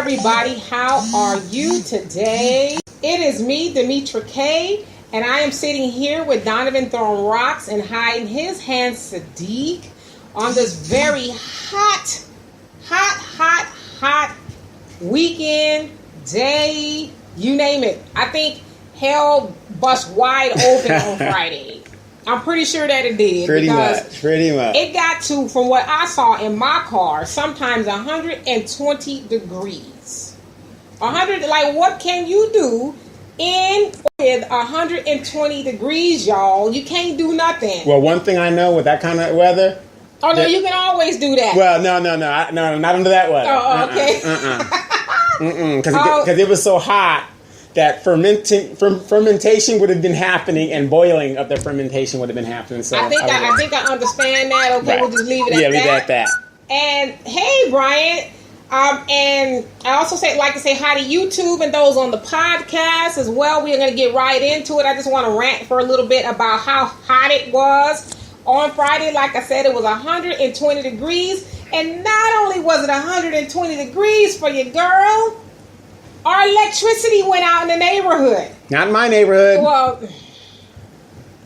everybody, how are you today? It is me, Demetra K, and I am sitting here with Donovan throwing rocks and hiding his hand Sadiq on this very hot weekend day, you name it. I think hell bust wide open on Friday. I'm pretty sure that it did. Pretty much. It got to, from what I saw in my car, sometimes 120 degrees. 100, like what can you do with 120 degrees, y'all? You can't do nothing. Well, one thing I know with that kind of weather. Oh, no, you can always do that. Well, no, not under that weather. Oh, okay. Because it was so hot that fermentation would have been happening and boiling of the fermentation would have been happening. So I think I understand that. Okay, right. We'll just leave it at that. Yeah, leave it at that. And hey, Brian. And I also like to say hi to YouTube and those on the podcast as well. We are going to get right into it. I just want to rant for a little bit about how hot it was on Friday. Like I said, it was 120 degrees. And not only was it 120 degrees for your girl, our electricity went out in the neighborhood. Not in my neighborhood. Well,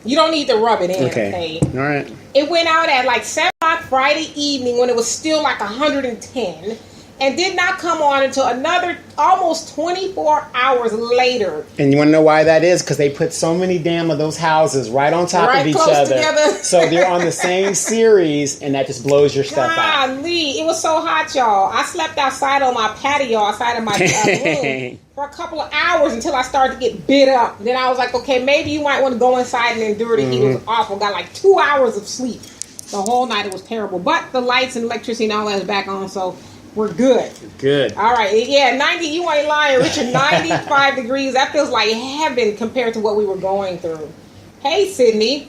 you don't need to rub it in. Okay. All right. It went out at like 7 o'clock Friday evening when it was still like 110. And did not come on until another almost 24 hours later. And you want to know why that is? Because they put so many damn of those houses right on top of each other. Together. So they're on the same series, and that just blows your stuff out. Golly, it was so hot, y'all. I slept outside on my patio, outside of my room, for a couple of hours until I started to get bit up. Then I was like, okay, maybe you might want to go inside and endure the heat. It was awful. Got like 2 hours of sleep. The whole night it was terrible. But the lights and electricity and all that is back on, so we're good. Good. All right. Yeah, 90. You ain't lying, Richard. 95 degrees. That feels like heaven compared to what we were going through. Hey, Sydney.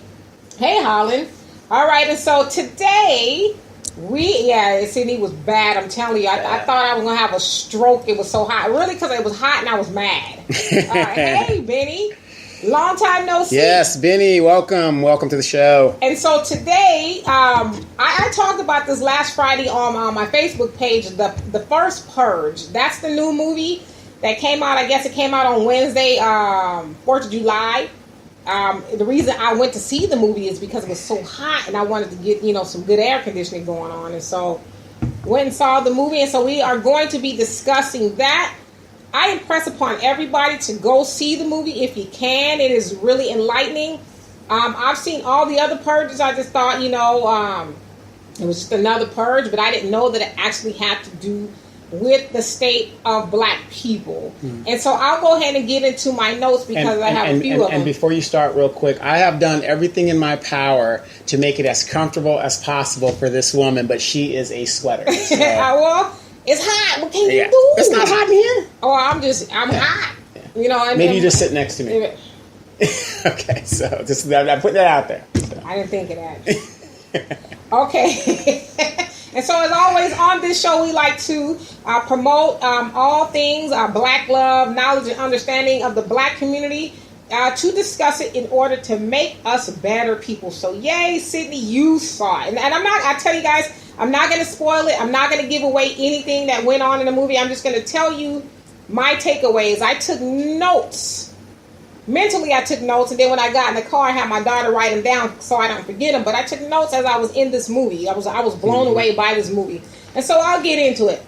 Hey, Holland. All right. And so today, Sydney was bad. I'm telling you. I thought I was going to have a stroke. It was so hot. Really, because it was hot and I was mad. All right. Hey, Benny. Long time no see. Yes, Benny, welcome to the show. And so today, I talked about this last Friday on my Facebook page, the first Purge. That's the new movie that came out. I guess it came out on Wednesday, 4th of July. The reason I went to see the movie is because it was so hot and I wanted to get, some good air conditioning going on. And so went and saw the movie. And so we are going to be discussing that. I impress upon everybody to go see the movie if you can. It is really enlightening. I've seen all the other Purges. I just thought, it was just another Purge, but I didn't know that it actually had to do with the state of black people. And so I'll go ahead and get into my notes because I have a few of them. And before you start, real quick, I have done everything in my power to make it as comfortable as possible for this woman, but she is a sweater. So. Well, it's hot. What can you do? It's not hot in here. Oh, I'm hot. Yeah. Maybe you just sit next to me. Okay, so I'm putting that out there. So. I didn't think of that. Okay. And so as always on this show, we like to promote all things black love, knowledge, and understanding of the black community to discuss it in order to make us better people. So yay, Sydney, you saw it. And I tell you guys, I'm not going to spoil it. I'm not going to give away anything that went on in the movie. I'm just going to tell you my takeaways. I took notes. Mentally, I took notes. And then when I got in the car, I had my daughter write them down so I don't forget them. But I took notes as I was in this movie. I was blown away by this movie. And so I'll get into it.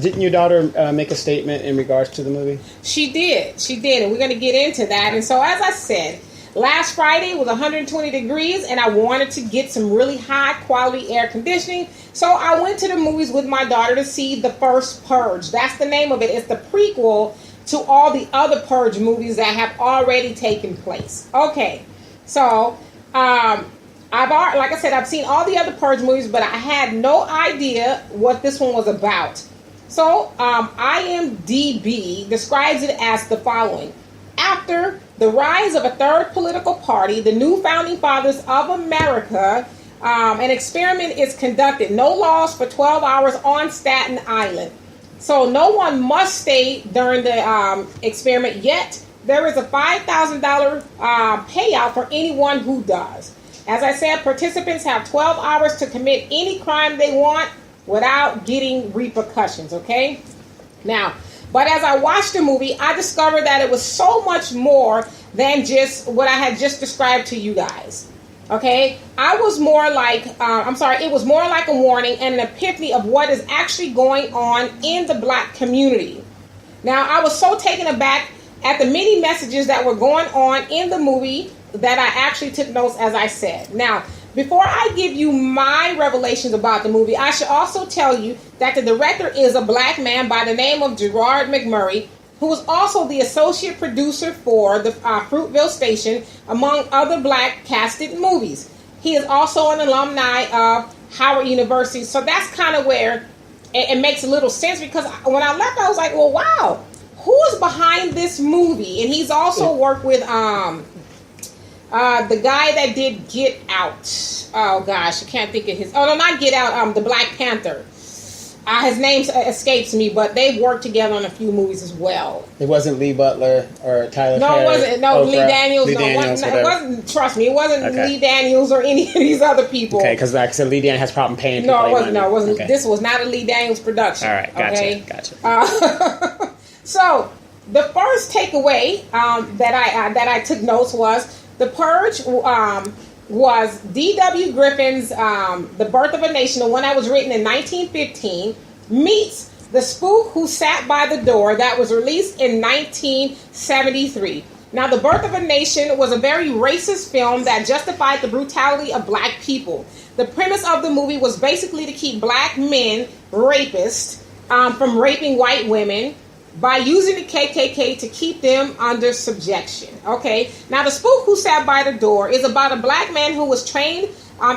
Didn't your daughter make a statement in regards to the movie? She did. And we're going to get into that. And so as I said, last Friday was 120 degrees, and I wanted to get some really high quality air conditioning. So I went to the movies with my daughter to see the first Purge. That's the name of it. It's the prequel to all the other Purge movies that have already taken place. Okay, so like I said, I've seen all the other Purge movies, but I had no idea what this one was about. So IMDb describes it as the following. After the rise of a third political party, the new founding fathers of America, an experiment is conducted. No laws for 12 hours on Staten Island. So no one must stay during the experiment, yet there is a $5,000 payout for anyone who does. As I said, participants have 12 hours to commit any crime they want without getting repercussions, okay? Now, but as I watched the movie, I discovered that it was so much more than just what I had just described to you guys. Okay? It was more like a warning and an epiphany of what is actually going on in the black community. Now, I was so taken aback at the many messages that were going on in the movie that I actually took notes, as I said. Now, before I give you my revelations about the movie, I should also tell you that the director is a black man by the name of Gerard McMurray, who is also the associate producer for the Fruitville Station, among other black casted movies. He is also an alumni of Howard University, so that's kind of where it makes a little sense, because when I left, I was like, well, wow, who is behind this movie? And he's also worked with the guy that did Get Out. Oh gosh, I can't think of his. Oh no, not Get Out. The Black Panther. His name escapes me, but they've worked together on a few movies as well. It wasn't Lee Butler or Tyler No, Perry. it wasn't. No, Oprah. Lee Daniels. Lee No, Daniels, it wasn't. Trust me, it wasn't Okay. Lee Daniels or any of these other people. Okay, because like I said, Lee Daniels has problem paying people. No, it wasn't. money. No, it wasn't. Okay. This was not a Lee Daniels production. All right, gotcha, okay? gotcha. So the first takeaway that I took notes was The Purge was D.W. Griffin's The Birth of a Nation, the one that was written in 1915, meets The Spook Who Sat by the Door, that was released in 1973. Now, The Birth of a Nation was a very racist film that justified the brutality of black people. The premise of the movie was basically to keep black men, rapists, from raping white women by using the KKK to keep them under subjection. Okay, now The Spook Who Sat by the Door is about a black man who was trained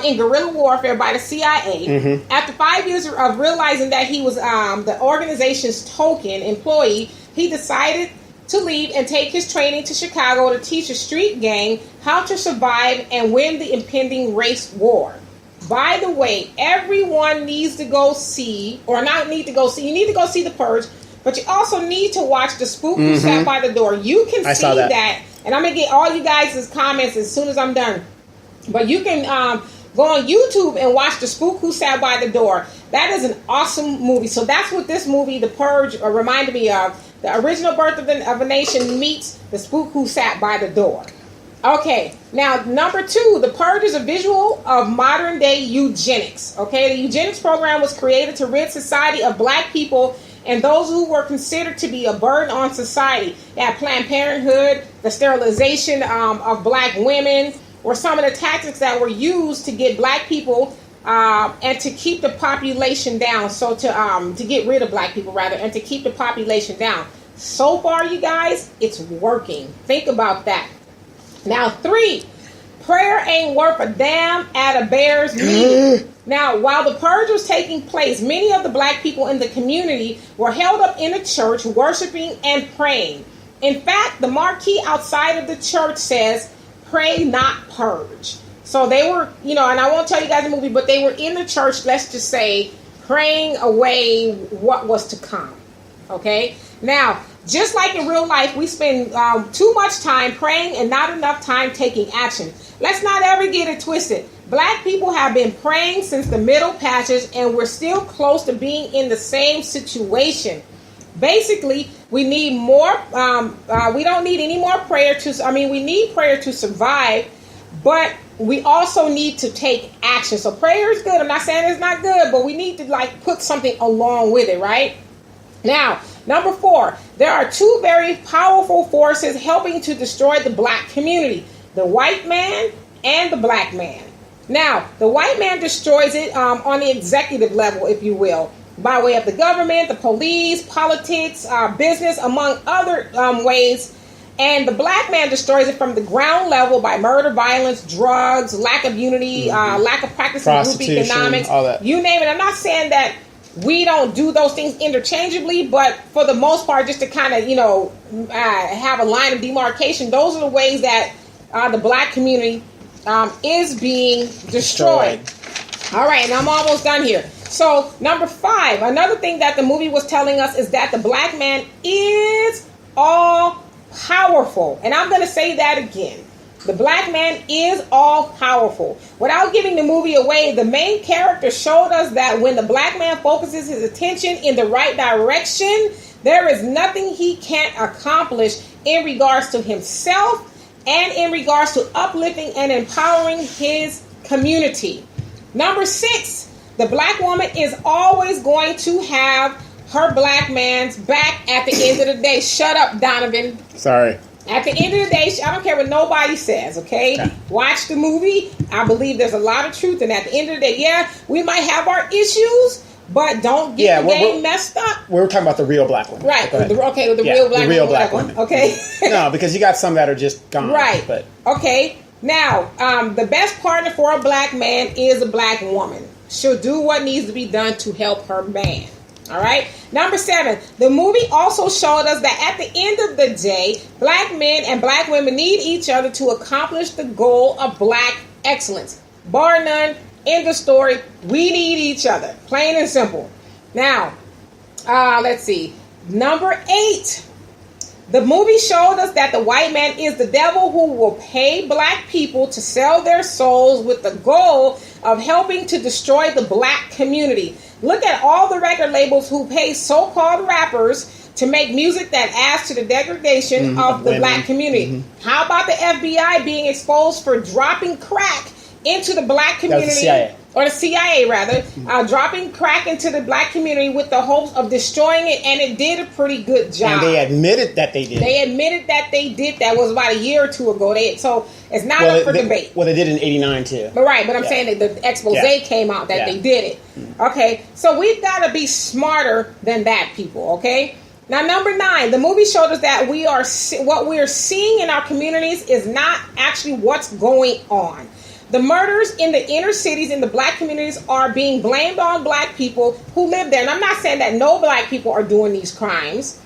in guerrilla warfare by the CIA. Mm-hmm. After 5 years of realizing that he was the organization's token employee, he decided to leave and take his training to Chicago to teach a street gang how to survive and win the impending race war. By the way, everyone needs to go see, or not need to go see, you need to go see The Purge, but you also need to watch The Spook Who Sat by the Door. You can see that, and I'm going to get all you guys' comments as soon as I'm done. But you can go on YouTube and watch The Spook Who Sat by the Door. That is an awesome movie. So that's what this movie, The Purge, reminded me of. The original Birth of a Nation meets The Spook Who Sat by the Door. Okay, now number 2, The Purge is a visual of modern day eugenics. Okay, the eugenics program was created to rid society of black people and those who were considered to be a burden on society. They had Planned Parenthood, the sterilization of black women, were some of the tactics that were used to get black people and to keep the population down. So to get rid of black people, rather, and to keep the population down. So far, you guys, it's working. Think about that. Now, 3, prayer ain't worth a damn at a Bears meeting. Now, while the purge was taking place, many of the black people in the community were held up in a church worshiping and praying. In fact, the marquee outside of the church says, "Pray not purge." So they were, and I won't tell you guys the movie, but they were in the church, let's just say, praying away what was to come. Okay? Now, just like in real life, we spend too much time praying and not enough time taking action. Let's not ever get it twisted. Black people have been praying since the Middle Passage, and we're still close to being in the same situation. Basically, we need more, we don't need any more prayer we need prayer to survive, but we also need to take action. So prayer is good. I'm not saying it's not good, but we need to put something along with it, right? Now, number 4, there are 2 very powerful forces helping to destroy the black community: the white man and the black man. Now, the white man destroys it on the executive level, if you will, by way of the government, the police, politics, business, among other ways. And the black man destroys it from the ground level by murder, violence, drugs, lack of unity, lack of practicing group economics, all that. You name it. I'm not saying that we don't do those things interchangeably, but for the most part, just to kind of, have a line of demarcation, those are the ways that the black community is being destroyed. All right, and I'm almost done here. So, number 5, another thing that the movie was telling us is that the black man is all powerful. And I'm going to say that again. The black man is all powerful. Without giving the movie away, the main character showed us that when the black man focuses his attention in the right direction, There is nothing he can't accomplish in regards to himself and in regards to uplifting and empowering his community. Number 6, the black woman is always going to have her black man's back at the end of the day. Shut up, Donovan. Sorry. At the end of the day, I don't care what nobody says, okay? Watch the movie. I believe there's a lot of truth. And at the end of the day, yeah, we might have our issues, but don't get the game messed up. We're talking about the real black women. Right. With the real black women. Okay. No, because you got some that are just gone. Right. But okay. Now, the best partner for a black man is a black woman. She'll do what needs to be done to help her man. All right. Number 7, the movie also showed us that at the end of the day, black men and black women need each other to accomplish the goal of black excellence. Bar none. End of story. We need each other. Plain and simple. Now, let's see. Number 8. The movie showed us that the white man is the devil who will pay black people to sell their souls with the goal of helping to destroy the black community. Look at all the record labels who pay so-called rappers to make music that adds to the degradation of the black community. How about the FBI being exposed for dropping crack into the black community? That's the CIA. Or the CIA, rather, dropping crack into the black community with the hopes of destroying it, and it did a pretty good job. And they admitted that they did. They admitted that they did. That was about a year or two ago. So it's not up for debate. Well, they did in '89 too. But I'm saying that the expose came out that they did it. Okay, so we've got to be smarter than that, people. Okay. Now, number 9, the movie showed us that what we are seeing in our communities is not actually what's going on. The murders in the inner cities in the black communities are being blamed on black people who live there. And I'm not saying that no black people are doing these crimes,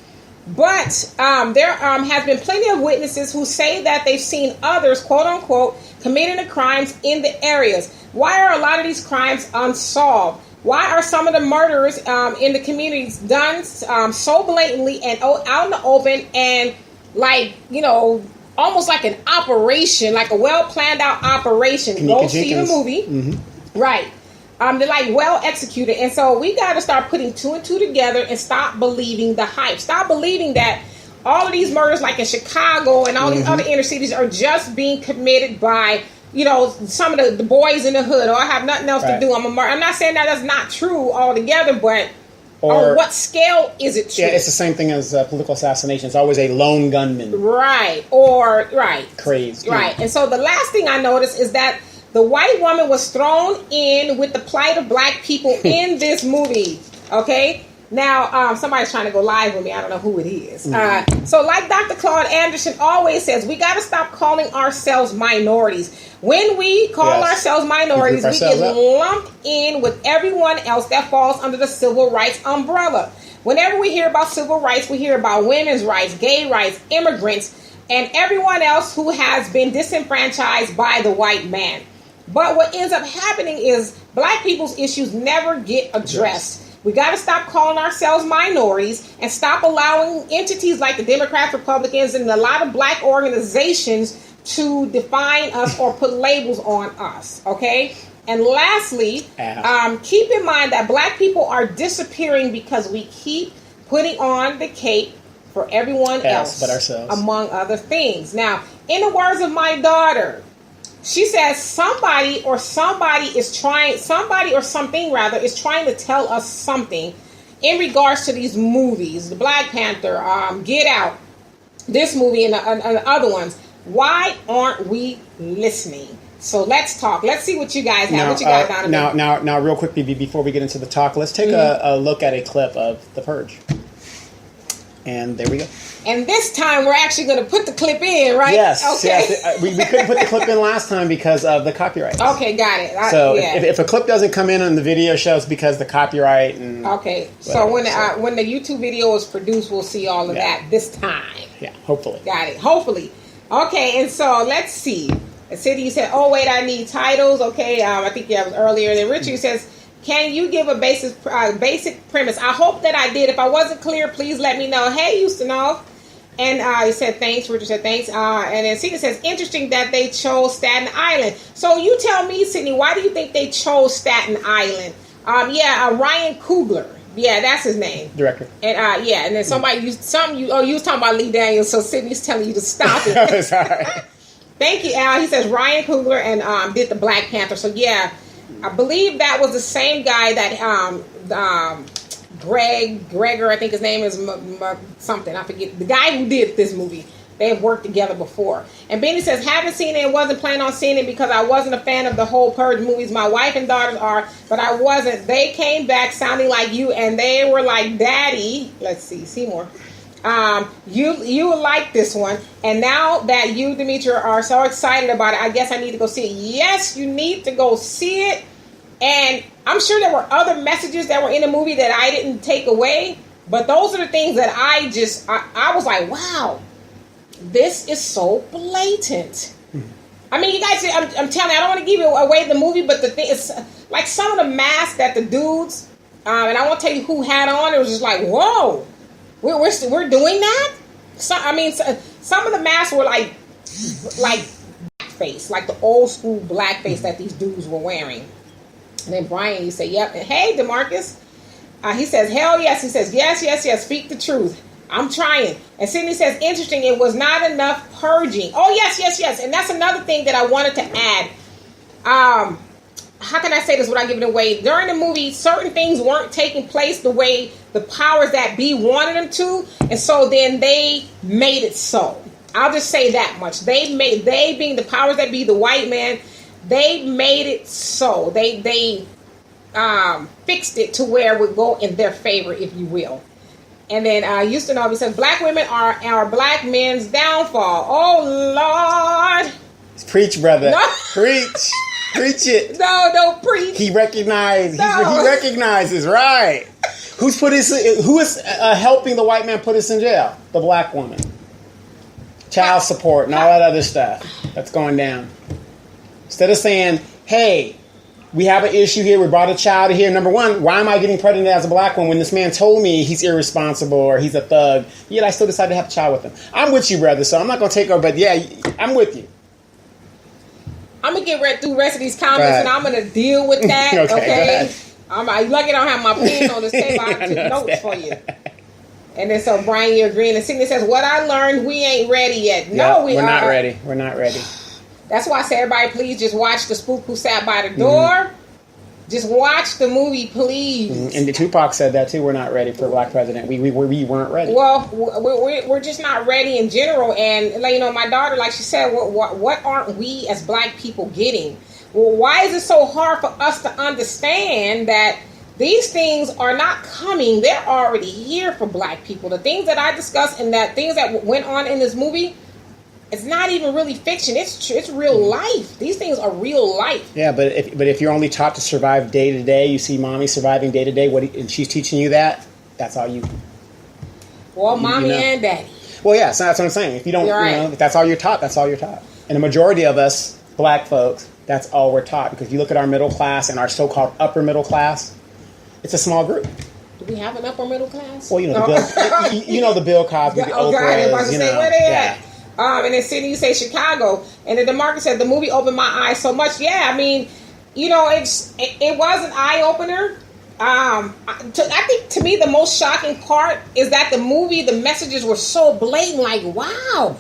but there has been plenty of witnesses who say that they've seen others, quote unquote, committing the crimes in the areas. Why are a lot of these crimes unsolved? Why are some of the murders in the communities done so blatantly and out in the open and almost like an operation, like a well-planned out operation? Go see the movie. Right. They're like well executed. And so we got to start putting 2 and 2 together and stop believing the hype. Stop believing that all of these murders, like in Chicago and all these other inner cities, are just being committed by, some of the boys in the hood, or I have nothing else to do. I'm not saying that that's not true altogether, but on what scale is it true? Yeah, it's the same thing as political assassination. It's always a lone gunman. Right. Crazed. Right. And so the last thing I noticed is that the white woman was thrown in with the plight of black people in this movie. Okay? Now, somebody's trying to go live with me. I don't know who it is. So like Dr. Claude Anderson always says, we got to stop calling ourselves minorities. When we call ourselves minorities, we get lumped in with everyone else that falls under the civil rights umbrella. Whenever we hear about civil rights, we hear about women's rights, gay rights, immigrants, and everyone else who has been disenfranchised by the white man. But what ends up happening is black people's issues never get addressed. We got to stop calling ourselves minorities and stop allowing entities like the Democrats, Republicans, and a lot of black organizations to define us or put labels on us. Okay? And lastly, keep in mind that black people are disappearing because we keep putting on the cape for everyone else but ourselves, among other things. Now, in the words of my daughter, she says somebody or something is trying to tell us something in regards to these movies, the Black Panther, Get Out, this movie and the other ones. Why aren't we listening? So let's talk. Let's see what you guys have. What you got, Donovan? Now, real quickly before we get into the talk, let's take a look at a clip of The Purge. And there we go. And this time we're actually going to put the clip in, right? Yes. Okay. Yes. We couldn't put the clip in last time because of the copyright. Okay, got it. If a clip doesn't come in on the video show, it's because the copyright and. Okay. So when the YouTube video is produced, we'll see all of that this time. Yeah. Hopefully. Got it. Hopefully. Okay. And so let's see. City, you said, "Oh wait, I need titles." Okay. I think that was earlier. Then Richard says, "Can you give a basic premise?" I hope that I did. If I wasn't clear, please let me know. Hey, Ustinov. And he said, thanks. Richard said, thanks. And then Sidney says, interesting that they chose Staten Island. So you tell me, Sidney, why do you think they chose Staten Island? Ryan Coogler. Yeah, that's his name. Director. And and then somebody you was talking about Lee Daniels, so Sydney's telling you to stop it. Sorry. Thank you, Al. He says Ryan Coogler and did the Black Panther. So yeah, I believe that was the same guy that Gregor, I think his name is something. I forget. The guy who did this movie. They have worked together before. And Benny says, haven't seen it and wasn't planning on seeing it because I wasn't a fan of the whole Purge movies. My wife and daughters are, but I wasn't. They came back sounding like you, and they were like, Daddy, let's see, Seymour, you will like this one. And now that you, Demetria, are so excited about it, I guess I need to go see it. Yes, you need to go see it. And I'm sure there were other messages that were in the movie that I didn't take away, but those are the things that I was like, wow. This is so blatant. I mean, you guys, I'm telling you, I don't want to give you away the movie, but the thing is, like some of the masks that the dudes, and I won't tell you who had on, it was just like, whoa, we're doing that? Some of the masks were like blackface, like the old school blackface that these dudes were wearing. And then Brian, you say, yep. And hey, DeMarcus, he says, hell yes. He says, yes, speak the truth. I'm trying. And Sydney says, interesting, it was not enough purging. Oh, yes. And that's another thing that I wanted to add. How can I say this without giving it away? During the movie, certain things weren't taking place the way the powers that be wanted them to. And so then they made it so. I'll just say that much. They being the powers that be, the white man, they made it so. They fixed it to where it would go in their favor, if you will. And then Houston Albee says, black women are black men's downfall. Oh, Lord. Preach, brother. No. Preach. Preach it. No, don't preach. He recognizes. No. He recognizes, right. Who is helping the white man put us in jail? The black woman. Child support and all that other stuff that's going down. Instead of saying, hey, we have an issue here. We brought a child here. Number one, why am I getting pregnant as a black one when this man told me he's irresponsible or he's a thug? Yet I still decided to have a child with him. I'm with you, brother. So I'm not going to take over, but yeah, I'm with you. I'm going to get through the rest of these comments and I'm going to deal with that. okay? I'm lucky I don't have my pen on this table. I took notes for you. And then so Brian, you're agreeing. And Sidney says, what I learned, we ain't ready yet. No, we're not ready. We're not ready. That's why I say, everybody, please just watch The Spook Who Sat by the Door. Mm-hmm. Just watch the movie, please. Mm-hmm. And Tupac said that, too. We're not ready for a black president. We weren't ready. Well, we're just not ready in general. And, like, my daughter, like she said, what aren't we as black people getting? Well, why is it so hard for us to understand that these things are not coming? They're already here for black people. The things that I discussed and that things that went on in this movie, it's not even really fiction. It's real life. These things are real life. Yeah, but if you're only taught to survive day to day, you see mommy surviving day to day, and she's teaching you that, that's all you. Well, mommy and daddy. Well, yeah, so that's what I'm saying. If you don't, if that's all you're taught, that's all you're taught. And the majority of us, black folks, that's all we're taught. Because you look at our middle class and our so-called upper middle class, it's a small group. Do we have an upper middle class? Well, the Bill Cosby, the Oprahs, I was about to say, where they at? Yeah. And then Sydney, you say Chicago. And then DeMarcus said, the movie opened my eyes so much. Yeah, I mean, it was an eye-opener. I think, to me, the most shocking part is that the movie, the messages were so blatant, like, wow.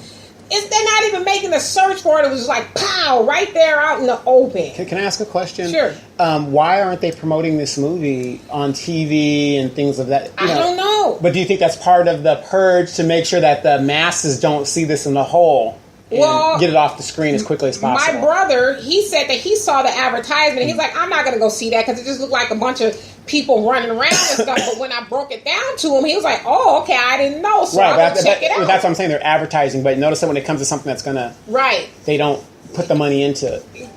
They're not even making a search for it. It was just like, pow, right there out in the open. Can I ask a question? Sure. Why aren't they promoting this movie on TV and things of that? I don't know. But do you think that's part of the purge to make sure that the masses don't see this in the whole and get it off the screen as quickly as possible? My brother, he said that he saw the advertisement. He's like, I'm not going to go see that because it just looked like a bunch of people running around and stuff. But when I broke it down to him, he was like, oh, okay, I didn't know. So I'm going to check it out. That's what I'm saying. They're advertising. But notice that when it comes to something that's going to... Right. They don't put the money into it.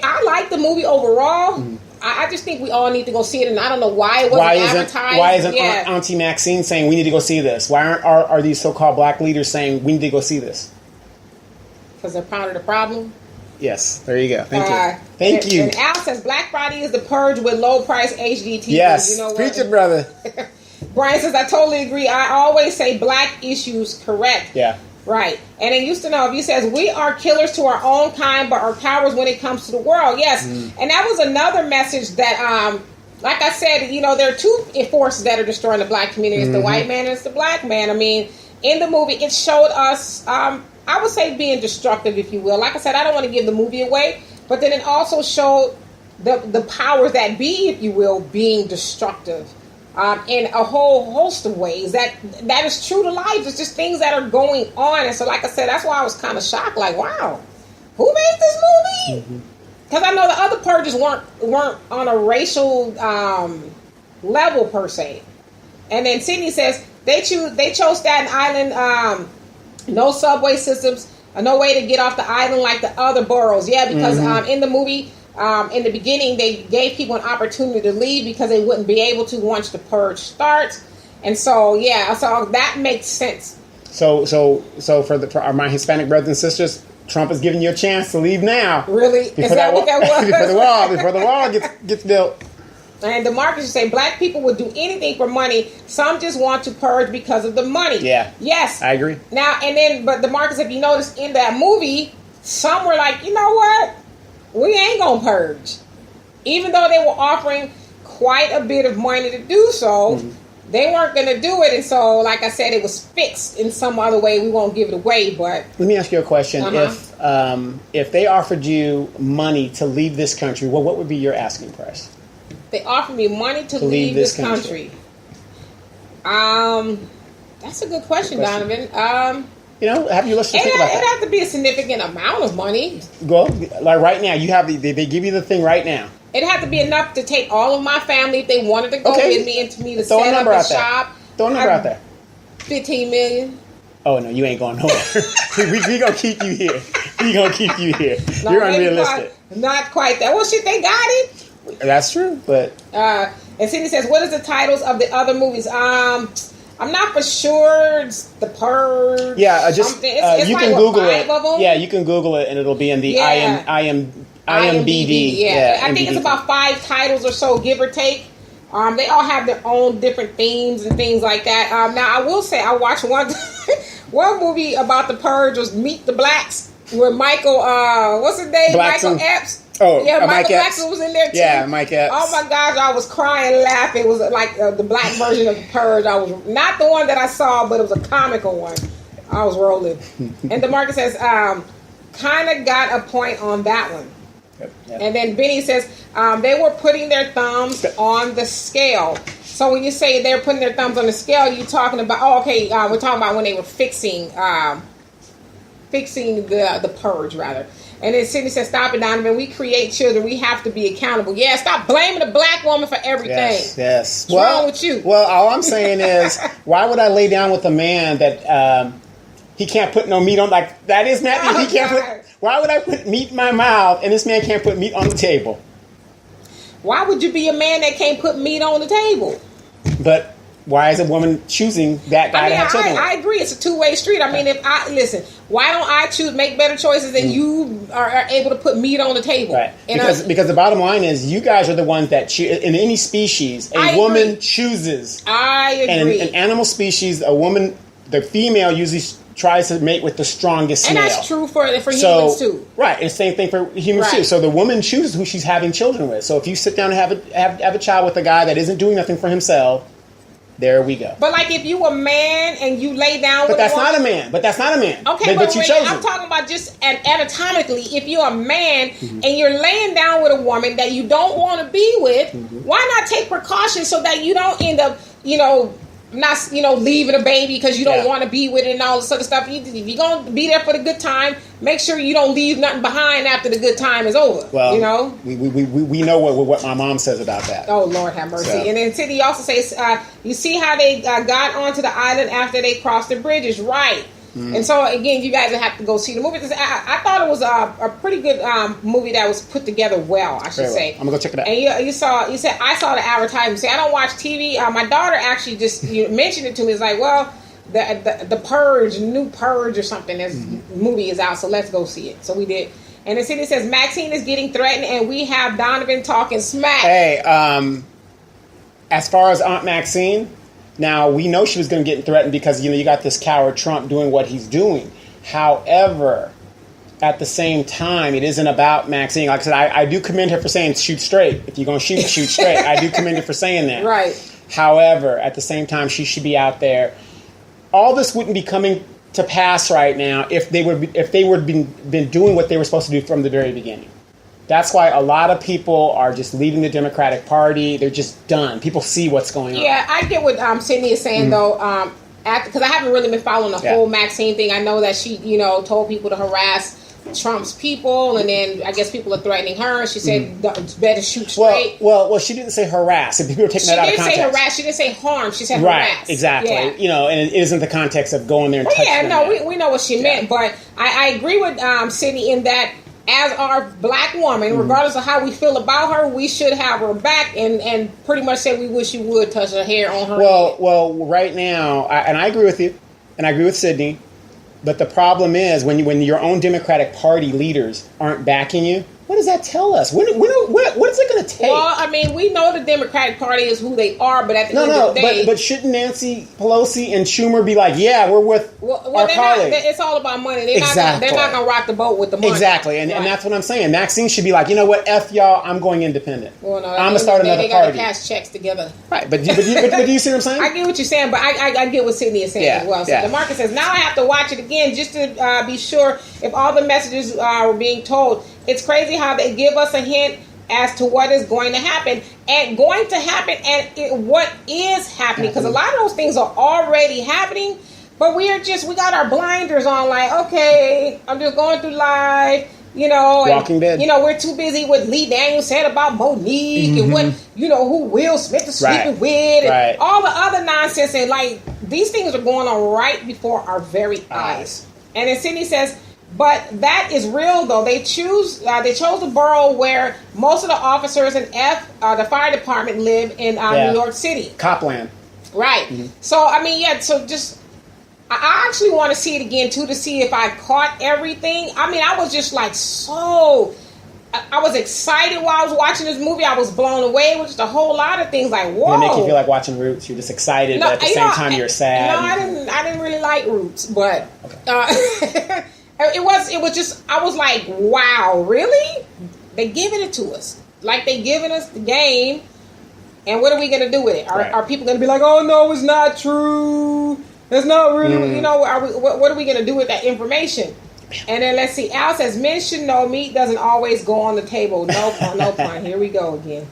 I like the movie overall. Mm-hmm. I just think we all need to go see it, and I don't know why it wasn't advertised. Why isn't Auntie Maxine saying we need to go see this? Why are these so-called black leaders saying we need to go see this? Because they're proud of the problem? Yes, there you go. Thank you. And Al says Black Friday is the purge with low-price HD TVs. Yes, preach it, brother. Brian says, I totally agree. I always say black issues correct. Yeah. Right. And then Houston Albee says, we are killers to our own kind, but are cowards when it comes to the world. Yes. Mm. And that was another message that like I said, there are two forces that are destroying the black community. It's the white man and it's the black man. I mean, in the movie, it showed us, I would say, being destructive, if you will. Like I said, I don't want to give the movie away, but then it also showed the powers that be, if you will, being destructive in a whole host of ways. That is true to life. It's just things that are going on. And so, like I said, that's why I was kind of shocked. Like, wow, who made this movie? Because I know the other purges weren't on a racial level per se. And then Sydney says they chose Staten Island, no subway systems, no way to get off the island like the other boroughs. Yeah, because in the movie, in the beginning, they gave people an opportunity to leave because they wouldn't be able to once the purge starts. And so, yeah, so that makes sense. So for my Hispanic brothers and sisters, Trump is giving you a chance to leave now. Really? Is that what that was? before the wall gets built. And DeMarcus say black people would do anything for money. Some just want to purge because of the money. Yeah. Yes. I agree. Now, but DeMarcus, if you notice in that movie, some were like, you know what? We ain't going to purge. Even though they were offering quite a bit of money to do so, they weren't going to do it. And so, like I said, it was fixed in some other way. We won't give it away, but... Let me ask you a question. If they offered you money to leave this country, what would be your asking price? They offered me money to leave this country. That's a good question, Donovan. Have you listened to think about that? It'd have to be a significant amount of money. Well, like right now, they give you the thing right now. It'd have to be enough to take all of my family if they wanted to go with me and to me to Throw set up a shop. Throw a number out there. 15 million. Oh, no, you ain't going nowhere. we going to keep you here. No, you're unrealistic. Not quite that. Well, shit, they got it. That's true, but... And Cindy says, what is the titles of the other movies? I'm not for sure. It's The Purge. Yeah, it's you can like, Google five it. of them? Yeah, you can Google it, and it'll be in the IMDb. Yeah, I think it's about 5 titles or so, give or take. They all have their own different themes and things like that. Now, I will say, I watched one movie about The Purge was Meet the Blacks with Michael. What's his name? Blackson. Michael Epps. Oh, yeah, Michael Epps. Blackson was in there too. Yeah, Mike Epps. Oh my gosh, I was crying, laughing. It was like the black version of The Purge. I was not the one that I saw, but it was a comical one. I was rolling. And DeMarcus says, kind of got a point on that one. Yep. And then Benny says, they were putting their thumbs on the scale. So when you say they're putting their thumbs on the scale, you're talking about, we're talking about when they were fixing the purge, rather. And then Sydney says, stop it, Donovan. We create children. We have to be accountable. Yeah, stop blaming the black woman for everything. Yes. What's wrong with you? Well, all I'm saying is, why would I lay down with a man that he can't put no meat on? Like, that is not, why would I put meat in my mouth and this man can't put meat on the table? Why would you be a man that can't put meat on the table? But why is a woman choosing that guy to have children with? I agree. It's a two-way street. I mean, why don't I make better choices and you are able to put meat on the table? Right. Because the bottom line is you guys are the ones that choose. In any species, a woman chooses. I agree. And an animal species, a woman, the female usually tries to mate with the strongest male. And that's true for humans too. Right. And same thing for humans too. So the woman chooses who she's having children with. So if you sit down and have a child with a guy that isn't doing nothing for himself, there we go. But like if you a man and you lay down with a woman. But that's not a man. Okay, but you chose I'm talking about just anatomically. If you're a man and you're laying down with a woman that you don't want to be with, why not take precautions so that you don't end up, not leaving a baby because you don't want to be with it and all this sort of stuff. If you're going to be there for the good time, make sure you don't leave nothing behind after the good time is over. Well, we know what my mom says about that. Oh, Lord have mercy. So. And then Cindy also says, you see how they got onto the island after they crossed the bridges, right? And so, again, you guys have to go see the movie. I thought it was a pretty good movie that was put together well, I should say. I'm going to go check it out. And you said, I saw the advertisement. See, I don't watch TV. My daughter actually just mentioned it to me. It's like, well, the Purge, new Purge or something, this movie is out, so let's go see it. So we did. And the city says, Maxine is getting threatened, and we have Donovan talking smack. Hey, as far as Aunt Maxine... Now, we know she was going to get threatened because, you got this coward Trump doing what he's doing. However, at the same time, it isn't about Maxine. Like I said, I do commend her for saying shoot straight. If you're going to shoot straight. I do commend her for saying that. Right. However, at the same time, she should be out there. All this wouldn't be coming to pass right now if they would been doing what they were supposed to do from the very beginning. That's why a lot of people are just leaving the Democratic Party. They're just done. People see what's going on. Yeah, I get what Sydney is saying, though, because I haven't really been following the whole Maxine thing. I know that she, told people to harass Trump's people, and then I guess people are threatening her. She said it's better shoot straight. Well, she didn't say harass. If people are taking that out of context. She didn't say harass. She didn't say harm. She said right, harass. Exactly. Yeah. And it isn't the context of going there and touching them. We know what she meant, but I agree with Sydney in that as our black woman, regardless of how we feel about her, we should have her back and pretty much say we wish you would touch her hair on her head. Well, right now, and I agree with you, and I agree with Sydney, but the problem is when your own Democratic Party leaders aren't backing you, what does that tell us? What is it going to take? Well, I mean, we know the Democratic Party is who they are, but at the end of the day... but shouldn't Nancy Pelosi and Schumer be like, yeah, we're with our colleagues? It's all about money. They're not going to rock the boat with the money. Exactly, and that's what I'm saying. Maxine should be like, you know what, F y'all, I'm going independent. Well, no, I'm going to start another party. They got to cash checks together. Right, but do you see what I'm saying? I get what you're saying, but I get what Sydney is saying as well. So DeMarcus says, now I have to watch it again just to be sure if all the messages were being told. It's crazy how they give us a hint as to what is going to happen and what is happening, because a lot of those things are already happening, but we got our blinders on, like, okay, I'm just going through life, Walking Dead. We're too busy with Lee Daniels said about Monique and what, who Will Smith is sleeping with and all the other nonsense, and like these things are going on right before our very eyes. And then Sydney says, but that is real, though. They chose the borough where most of the officers in the fire department live in New York City. Copland. Right. Mm-hmm. So, I mean, I actually want to see it again, too, to see if I caught everything. I mean, I was just like I was excited while I was watching this movie. I was blown away with just a whole lot of things. Like, whoa! Did it make you feel like watching Roots? You're just excited, but at the same time you're sad. No, I didn't really like Roots, but it was just, I was like, wow, really? They giving it to us, like they giving us the game, and what are we gonna do with it? Are people gonna be like, oh no, it's not true? It's not really, what are we gonna do with that information? And then let's see. Al says men should know meat doesn't always go on the table. No pun. Here we go again.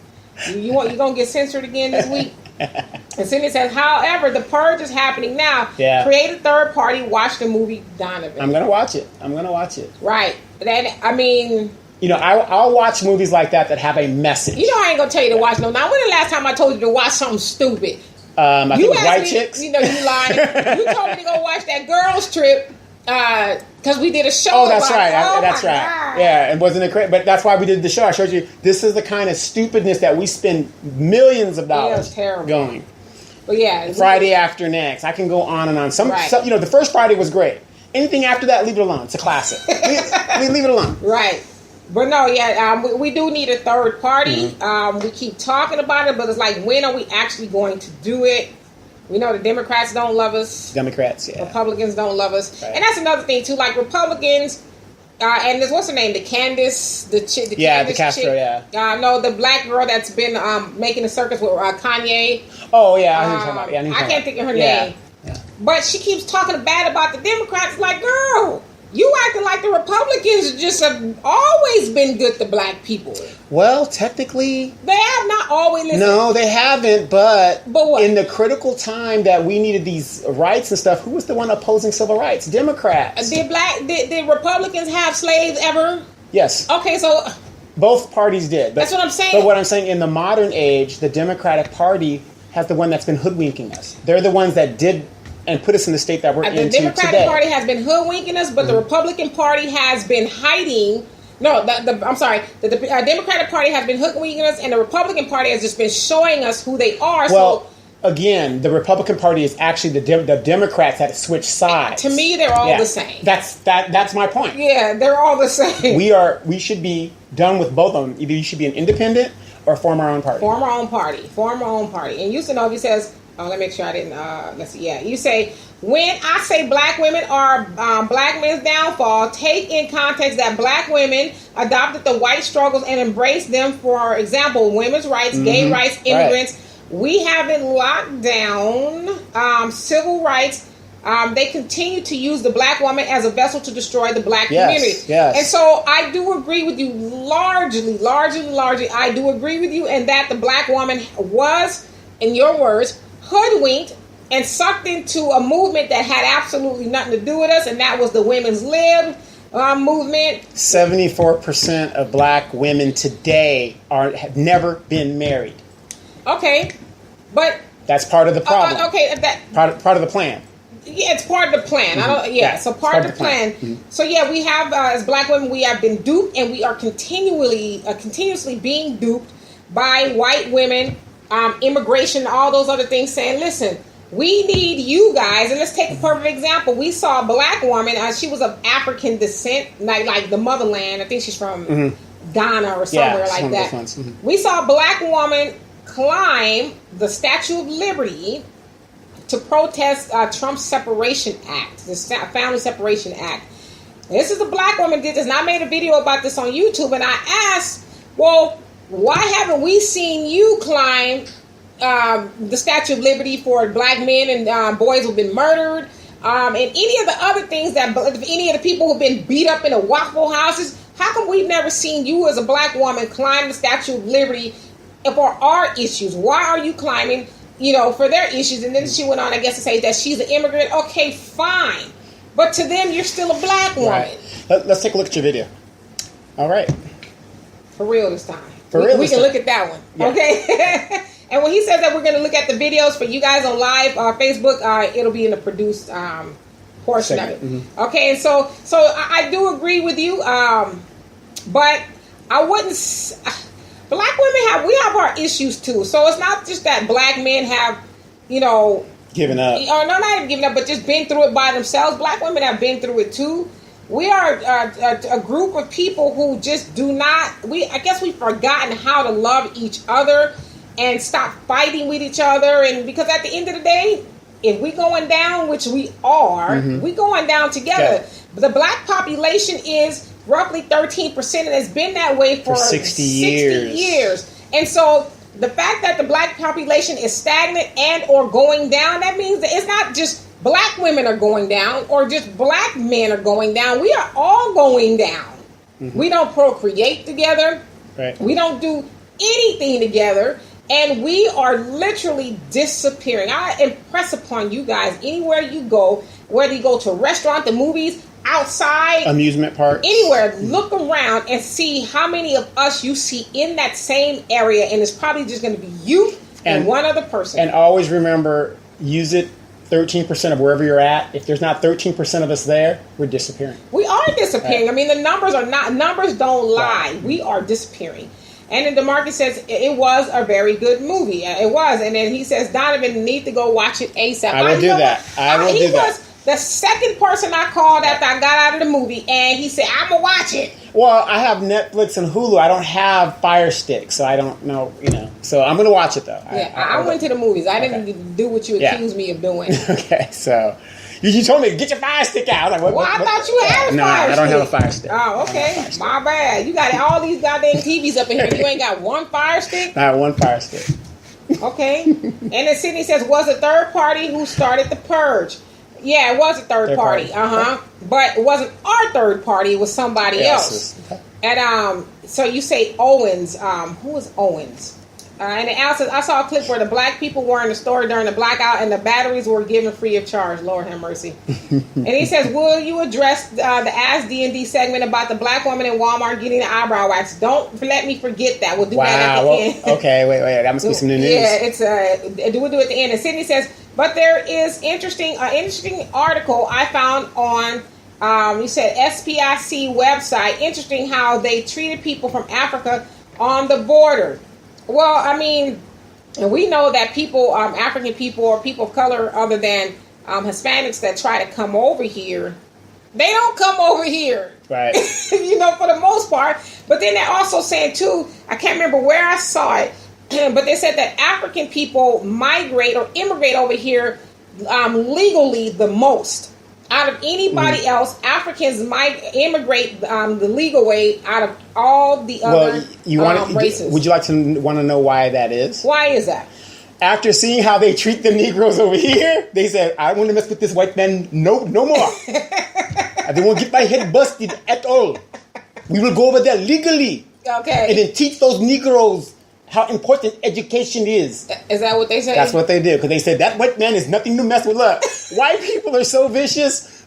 You gonna get censored again this week? And Cindy says, however, the purge is happening now. Yeah. Create a third party. Watch the movie Donovan. I'm gonna watch it. Right. I mean. I'll watch movies like that have a message. I ain't gonna tell you to watch no. Now, when the last time I told you to watch something stupid? I think it was White Chicks. You lied. You told me to go watch that Girls Trip. Because we did a show. Oh, that's right. That's right. God. Yeah, and wasn't it great? But that's why we did the show. I showed you this is the kind of stupidness that we spend millions of dollars going. But yeah, Friday After Next. I can go on and on. The first Friday was great. Anything after that, leave it alone. It's a classic. leave it alone. Right. But no, we do need a third party. Mm-hmm. We keep talking about it, but it's like, when are we actually going to do it? We know the Democrats don't love us. Republicans don't love us. Right. And that's another thing, too. Like, Republicans, and there's, what's her name? The Candace, the Castro, chick. No, the black girl that's been making a circus with Kanye. Oh, yeah. I can't think of her name. Yeah. But she keeps talking bad about the Democrats. Like, girl, you acting like the Republicans just have always been good to black people. Well, technically, they have not always listened. No, they haven't. But what? In the critical time that we needed these rights and stuff, who was the one opposing civil rights? Democrats. Did Republicans have slaves ever? Yes. Okay, so both parties did. That's what I'm saying. But what I'm saying, in the modern age, the Democratic Party has the one that's been hoodwinking us. They're the ones that did and put us in the state that we're in today. The Democratic Party has been hoodwinking us, but the Republican Party has been hiding. No, I'm sorry. The Democratic Party has been hoodwinking us, and the Republican Party has just been showing us who they are. Well, again, the Republican Party is actually the Democrats had to switch sides. To me, they're all the same. That's my point. Yeah, they're all the same. We should be done with both of them. Either you should be an independent or form our own party. Form our own party. And Houston Ovi says, Oh, let me make sure I didn't. Let's see. Yeah, you say when I say black women are black men's downfall, take in context that black women adopted the white struggles and embraced them. For example, women's rights, gay rights, immigrants. Right. We haven't locked down civil rights. They continue to use the black woman as a vessel to destroy the black community. Yes. And so I do agree with you largely. I do agree with you, and that the black woman was, in your words, hoodwinked and sucked into a movement that had absolutely nothing to do with us, and that was the women's lib movement. 74% of black women today have never been married. Okay, but that's part of the problem. Okay, part of the plan. Yeah, it's part of the plan. So part of the plan. Mm-hmm. So yeah, we have as black women, we have been duped, and we are continuously being duped by white women, immigration, all those other things. Saying, listen, we need you guys. And let's take a perfect example. We saw a black woman. She was of African descent, like the motherland. I think she's from Ghana or somewhere like that. Mm-hmm. We saw a black woman climb the Statue of Liberty to protest Trump's Separation Act, the Family Separation Act. This is a black woman did this, and I made a video about this on YouTube, and I asked, well, why haven't we seen you climb the Statue of Liberty for black men and boys who've been murdered, and any of the other things that any of the people who've been beat up in the Waffle Houses? How come we've never seen you as a black woman climb the Statue of Liberty for our issues? Why are you climbing, for their issues? And then she went on, I guess, to say that she's an immigrant. Okay, fine. But to them, you're still a black woman. Right. Let's take a look at your video. All right. For real this time. We can look at that one. Yeah. Okay? And when he says that we're going to look at the videos for you guys on live Facebook, it'll be in the produced portion of it. Mm-hmm. Okay, and so I do agree with you, but I wouldn't... Black women we have our issues too. So it's not just that black men have, given up. Or no, not even given up, but just been through it by themselves. Black women have been through it too. We are a group of people who just do not. I guess we've forgotten how to love each other and stop fighting with each other. And because at the end of the day, if we going down, which we are, we going down together. Okay. The black population is roughly 13%, and it's been that way for 60 years. And so the fact that the black population is stagnant and or going down, that means that it's not just black women are going down or just black men are going down. We are all going down. Mm-hmm. We don't procreate together. Right. We don't do anything together. And we are literally disappearing. I impress upon you guys, anywhere you go, whether you go to a restaurant, the movies, outside, amusement park, anywhere, look around and see how many of us you see in that same area, and it's probably just going to be you and one other person. And always remember, use it 13% of wherever you're at. If there's not 13% of us there, we're disappearing. We are disappearing. Right. I mean, the numbers don't lie. Right. We are disappearing. And then DeMarcus says it was a very good movie. It was. And then he says, Donovan, need to go watch it ASAP. I will do that. He was the second person I called after I got out of the movie, and he said, I'm going to watch it. Well, I have Netflix and Hulu. I don't have Fire Stick, so I don't know, So I'm going to watch it, though. Yeah, I went to the movies. I didn't do what you accused me of doing. Okay, so... You told me to get your Fire Stick out. I was like, I thought you had a Fire Stick. No, I don't have a Fire Stick. Oh, okay. My bad. You got all these goddamn TVs up in here. You ain't got one Fire Stick? I have one Fire Stick. Okay. And then Sydney says, was a third party who started the Purge. Yeah, it was a third party. But it wasn't our third party. It was somebody else. Okay. And so you say Owens. Who is Owens? And then Al says, I saw a clip where the black people were in the store during the blackout and the batteries were given free of charge. Lord have mercy. And he says, will you address the Ask D&D segment about the black woman in Walmart getting the eyebrow wax? Don't let me forget that. We'll do that at the end. Okay, wait. That must be some new news. Yeah, we'll do it at the end. And Sydney says, but there is interesting article I found on, you said SPIC website. Interesting how they treated people from Africa on the border. Well, I mean, and we know that people, African people or people of color other than Hispanics that try to come over here, they don't come over here. Right. For the most part. But then they're also saying, too, I can't remember where I saw it, but they said that African people migrate or immigrate over here legally the most. Out of anybody else, Africans might immigrate the legal way out of all the other races. Would you like to want to know why that is? Why is that? After seeing how they treat the Negroes over here, they said, I don't want to mess with this white man no more. I don't want to get my head busted at all. We will go over there legally. Okay. And then teach those Negroes how important education is. Is that what they say? That's what they did. Because they said, that white man is nothing to mess with. Look, white people are so vicious.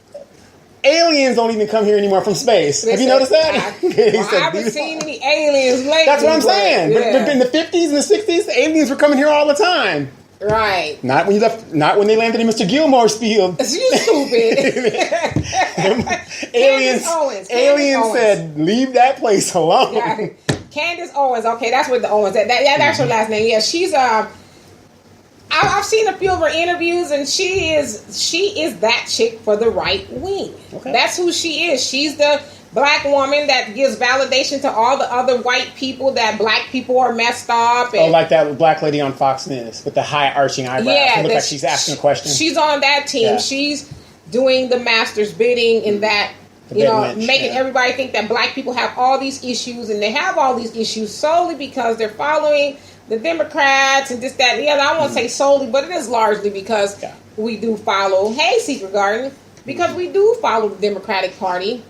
Aliens don't even come here anymore from space. Have you noticed that? I haven't seen any aliens lately. That's what I'm saying. Yeah. But in the 50s and the 60s, the aliens were coming here all the time. Right. Not when they landed in Mr. Gilmore's field. You stupid. aliens said, leave that place alone. Yeah. Candace Owens. Okay, that's what the Owens. That's her last name. Yeah, she's I've seen a few of her interviews, and she is that chick for the right wing. Okay. That's who she is. She's the black woman that gives validation to all the other white people that black people are messed up. And, like that black lady on Fox News with the high arching eyebrows. Yeah, it looks like she's asking a question. She's on that team. Yeah. She's doing the master's bidding in that. Making everybody think that black people have all these issues, and they have all these issues solely because they're following the Democrats and this, that, and the other. I won't say solely, but it is largely because we do follow, hey, Secret Garden, because we do follow the Democratic Party.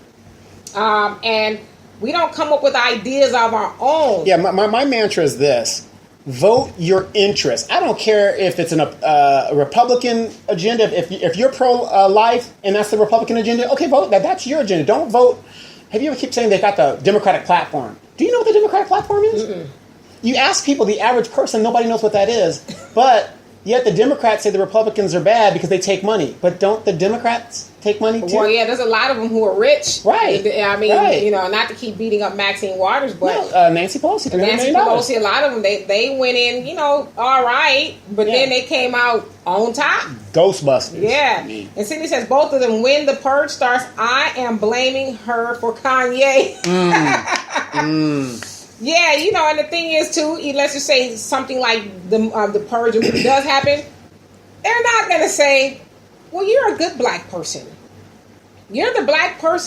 And we don't come up with ideas of our own. Yeah, my mantra is this. Vote your interest. I don't care if it's a Republican agenda. If you're pro-life and that's the Republican agenda, okay, vote. That's your agenda. Don't vote. Have you ever keep saying they got the Democratic platform? Do you know what the Democratic platform is? Mm-mm. You ask people, the average person, nobody knows what that is. But yet the Democrats say the Republicans are bad because they take money. But don't the Democrats take money too? Well, yeah, there's a lot of them who are rich. Right. I mean, not to keep beating up Maxine Waters, but Nancy Pelosi, a lot of them, they went in, all right, but then they came out on top. Ghostbusters. Yeah. And Cindy says both of them, when the purge starts, I am blaming her for Kanye. Yeah, and the thing is too, let's just say something like the purge does happen, they're not going to say, well, you're a good black person. You're the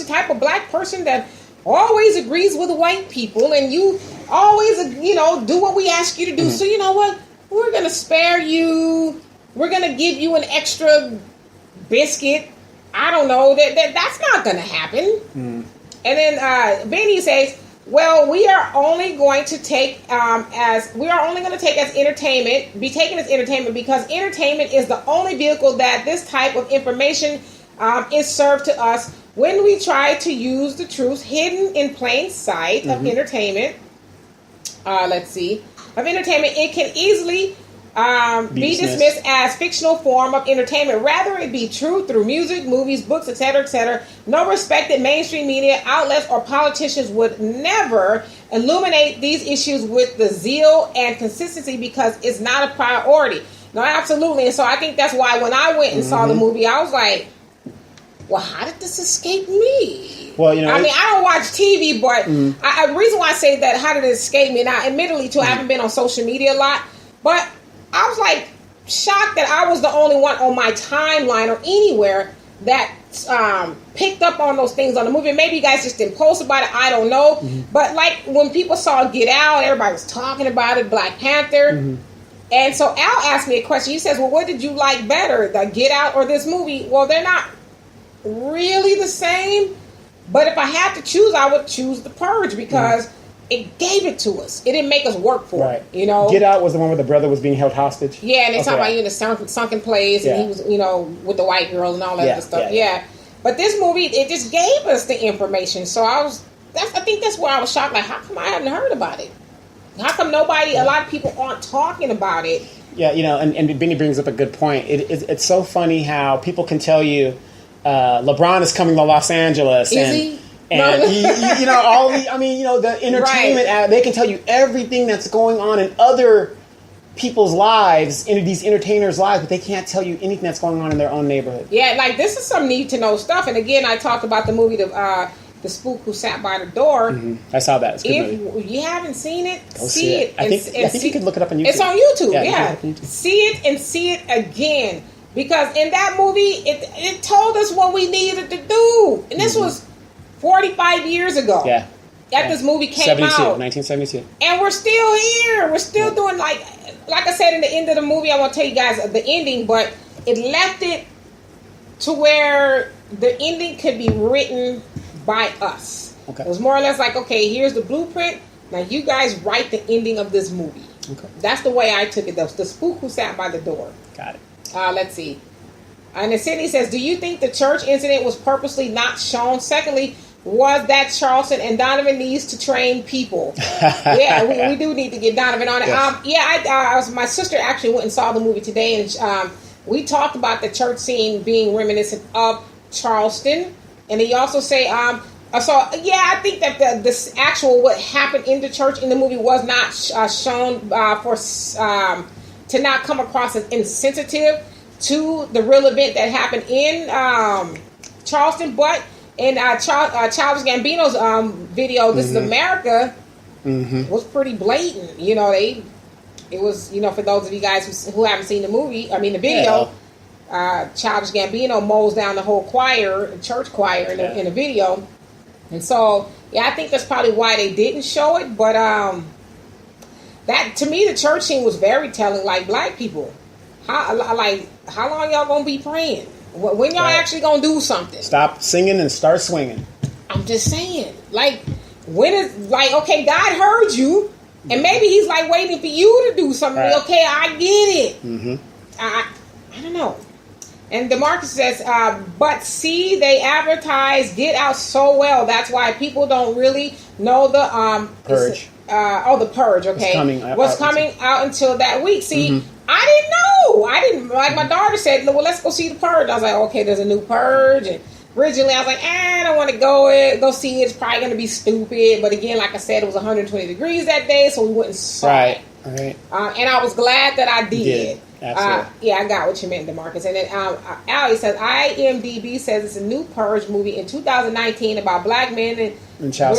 type of black person that always agrees with the white people, and you always, do what we ask you to do. Mm-hmm. So you know what? We're going to spare you. We're going to give you an extra biscuit. I don't know. That's not going to happen. Mm. And then Benny says, well, we are only going to take as entertainment, be taken as entertainment, because entertainment is the only vehicle that this type of information is served to us when we try to use the truth hidden in plain sight of entertainment. It can easily be dismissed as fictional form of entertainment. Rather it be true through music, movies, books, etc., etc. No respected mainstream media outlets or politicians would never illuminate these issues with the zeal and consistency because it's not a priority. No, absolutely. And so I think that's why when I went and saw the movie, I was like, well, how did this escape me? Well, I don't watch TV, but the reason why I say that, how did it escape me? Now, admittedly, too, I haven't been on social media a lot, but I was like shocked that I was the only one on my timeline or anywhere that picked up on those things on the movie. Maybe you guys just didn't post about it. I don't know. Mm-hmm. But like when people saw Get Out, everybody was talking about it, Black Panther. Mm-hmm. And so Al asked me a question. He says, well, what did you like better, the Get Out or this movie? Well, they're not really the same. But if I had to choose, I would choose The Purge because it gave it to us. It didn't make us work for it, Get Out was the one where the brother was being held hostage? Yeah, and they talk about you in the sunken place, and he was, with the white girl and all that other stuff. Yeah. But this movie, it just gave us the information. So I think that's where I was shocked. Like, how come I hadn't heard about it? How come a lot of people aren't talking about it? Yeah, and Benny brings up a good point. It's so funny how people can tell you, LeBron is coming to Los Angeles. Is he? And the entertainment, they can tell you everything that's going on in other people's lives, in these entertainers' lives, but they can't tell you anything that's going on in their own neighborhood. Yeah, like this is some need to know stuff. And again, I talked about the movie, The Spook Who Sat by the Door. Mm-hmm. I saw that. It's a good movie. If you haven't seen it, Go see it. I think you can look it up on YouTube. It's on YouTube. Yeah. See it and see it again, because in that movie, it told us what we needed to do, and this was 45 years ago. Yeah. This movie came 72, out. 1972. And we're still here. We're still doing, like I said in the end of the movie, I won't tell you guys the ending, but it left it to where the ending could be written by us. Okay. It was more or less like, okay, here's the blueprint. Now you guys write the ending of this movie. Okay. That's the way I took it. The Spook Who Sat by the Door. Got it. Let's see. And then Sydney says, do you think the church incident was purposely not shown? Secondly, was that Charleston and Donovan needs to train people? Yeah, we do need to get Donovan on it. Yes. My sister actually went and saw the movie today, and we talked about the church scene being reminiscent of Charleston. And he also say, I think that this actual what happened in the church in the movie was not shown to not come across as insensitive to the real event that happened in Charleston, but in Childish Gambino's video, "This Is America," was pretty blatant. You know, it was, for those of you guys who haven't seen the video. Childish Gambino mows down the whole church choir in the video. And so, I think that's probably why they didn't show it. But that, to me, the church scene was very telling. Like, black people, how long y'all gonna be praying? When y'all actually gonna do something? Stop singing and start swinging. I'm just saying. Like, when is, like, okay, God heard you, and maybe he's, like, waiting for you to do something. Right. Okay, I get it. Mm-hmm. I don't know. And DeMarcus says, but see, they advertise Get Out so well. That's why people don't really know the Purge. The Purge. Okay, was coming out until that week. See, I didn't know. I didn't, like my daughter said, well, let's go see the Purge. I was like, okay, there's a new Purge. And originally, I was like, I don't want to go see it. It's probably going to be stupid. But again, like I said, it was 120 degrees that day, so we went and saw it. Right. And I was glad that I did. Absolutely. I got what you meant, DeMarcus. And then Allie says, IMDb says it's a new Purge movie in 2019 about black men and child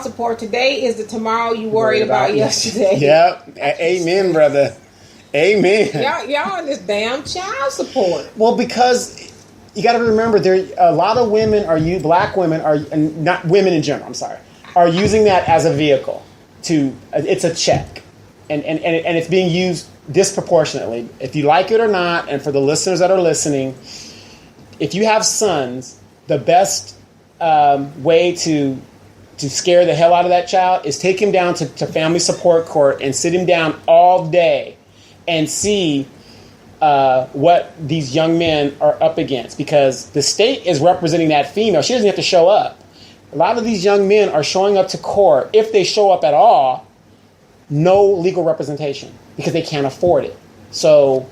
support. Today is the tomorrow you worried about yesterday. Yep. Amen, brother. Amen. Y'all on this damn child support. Well, because you got to remember, a lot of women black women and not women in general, I'm sorry, are using that as a vehicle it's a check. And it's being used disproportionately. If you like it or not, and for the listeners that are listening, if you have sons, the best way to scare the hell out of that child is take him down to family support court and sit him down all day and see what these young men are up against, because the state is representing that female. She doesn't have to show up. A lot of these young men are showing up to court, if they show up at all, no legal representation because they can't afford it. So,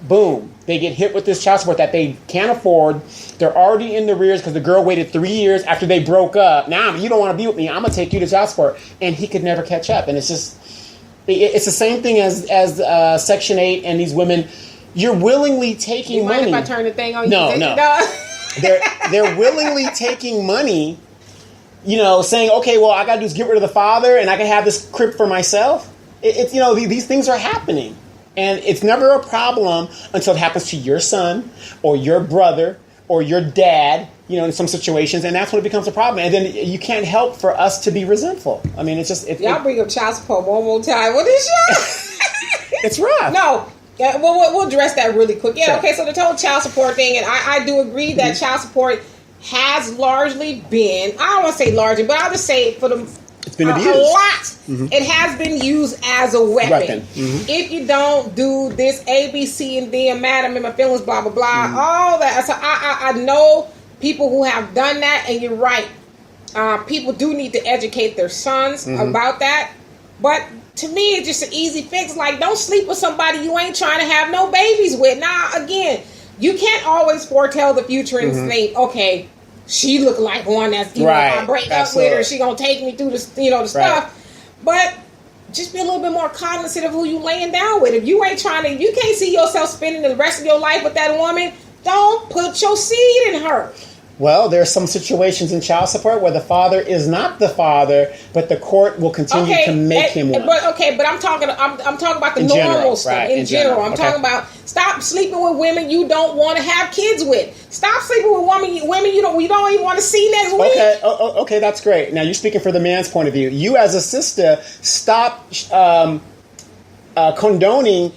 boom, they get hit with this child support that they can't afford. They're already in the rears because the girl waited 3 years after they broke up. Now, you don't want to be with me. I'm going to take you to child support. And he could never catch up. And it's the same thing as Section 8 and these women. You're willingly taking money. You mind if I turn the thing on? No. They're willingly taking money, saying, okay, well, I got to do is get rid of the father and I can have this crib for myself. It's these things are happening. And it's never a problem until it happens to your son or your brother or your dad, in some situations. And that's when it becomes a problem. And then you can't help for us to be resentful. I mean, it's just... Y'all bring up child support one more time. What is y'all? It's rough. No. Yeah, we'll address that really quick. Yeah, sure. Okay, so the total child support thing, and I do agree that child support has largely been, I don't want to say largely, but I'll just say for the... It's been abused. A lot. It has been used as a weapon. If you don't do this A, B, C, and D, I'm mad, I'm in my feelings, blah, blah, blah, all that. So I know people who have done that, and you're right. People do need to educate their sons about that. But to me, it's just an easy fix. Like, don't sleep with somebody you ain't trying to have no babies with. Now, again, you can't always foretell the future and think, okay, she look like one that's, if I break up with her, she gonna take me through the stuff. But just be a little bit more cognizant of who you laying down with. If you ain't you can't see yourself spending the rest of your life with that woman, don't put your seed in her. Well, there are some situations in child support where the father is not the father, but the court will continue to make him one. But I'm talking about the normal stuff in general. I'm talking about stop sleeping with women you don't want to have kids with. Stop sleeping with women you don't even want to see next week. Okay, that's great. Now you're speaking for the man's point of view. You as a sister, stop condoning